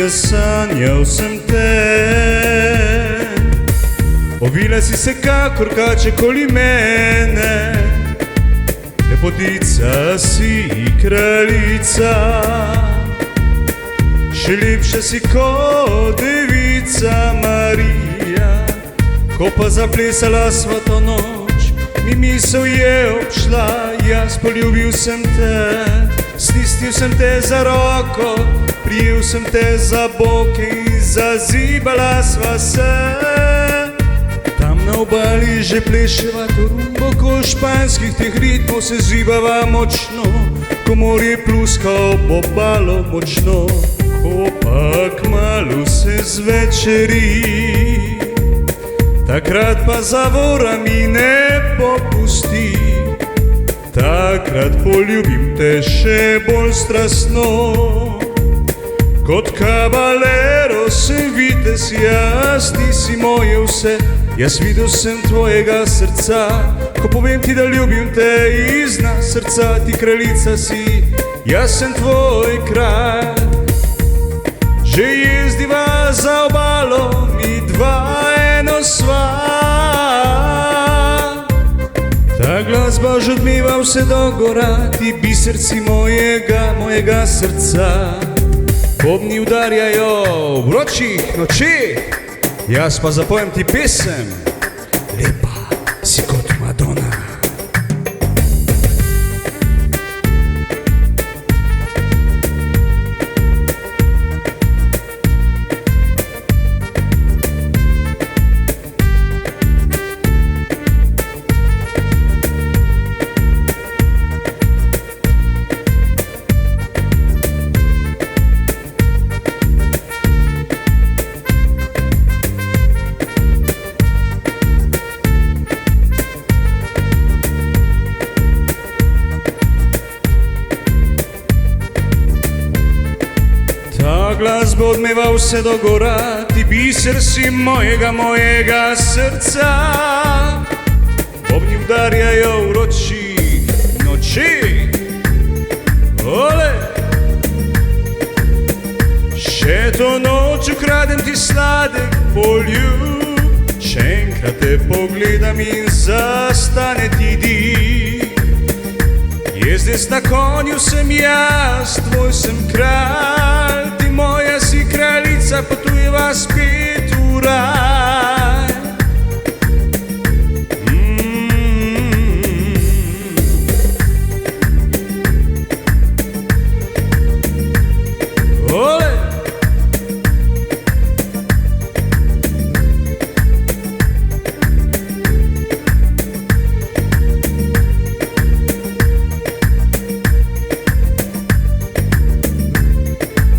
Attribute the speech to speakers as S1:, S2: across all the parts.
S1: jaz sanjal sem te. Ovila si se kakor kače koli mene, lepotica si kraljica, še lepša si kot devica Marija. Ko pa zaplesala sva to noč, mi misel je obšla, jaz poljubil sem te. Stisnil sem te za roko, prijel sem te za boke in zazibala sva se. Tam na obali že pleševa to rumbo, ko španskih teh ritmov se zibava močno, ko morje pluska ob obalo močno. Ko pa kmalu se zvečeri, takrat pa zavora mi ne popusti. Takrat poljubim te še bolj strastno, kot kabalero sem vitez jaz, ti si moje vse, jaz videl sem tvojega srca. Ko povem ti, da ljubim te iz dna srca, ti kraljica si, jaz sem tvoj kralj. Že jezdiva za obalo, mi dva eno sva. Ta glasba že odmeva vse do gora, ti biserci mojega srca. Bobni udarjajo v vročih nočeh, jaz pa zapojem ti pesem, lepa si kot Madonna. Glasba odmeva vse do gora, ti biser si mojega srca. Bobni udarjajo v vročih nočeh, ole. Še to noč ukradem ti sladek poljub, še enkrat te pogledam in zastane ti dih. Jezdec na konju sem jaz, tvoj sem kralj, ti moja si kraljica, potujeva spet v raj. Ole!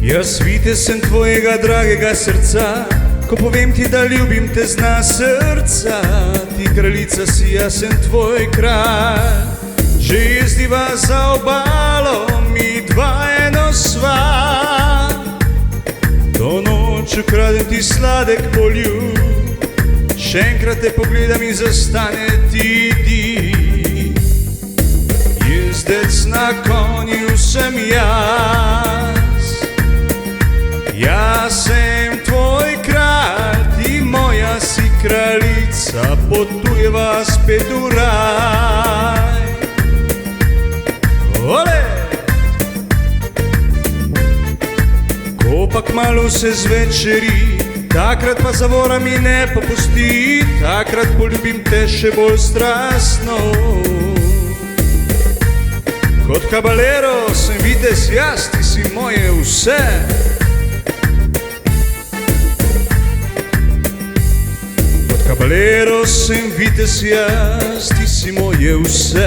S1: Jaz vitez sem tvojega dragega srca, ko povem ti, da ljubim te z dna srca. Ti kraljica si, jaz sem tvoj kralj. Že jezdiva za obalo, mi dva eno sva. To noč ukradem ti sladek poljub, še enkrat te pogledam in zastane ti dih. Jezdec na konju sem jaz, jaz sem tvoj kralj, ti moja si kraljica, potujeva spet v raj. Ole! Ko pa kmalu se zvečeri, takrat pa zavora mi ne popusti, takrat poljubim te še bolj strastno. Kot kabalero sem vitez jaz, ti si moje vse. Kabalero sem vitez jaz, ti si moje vse.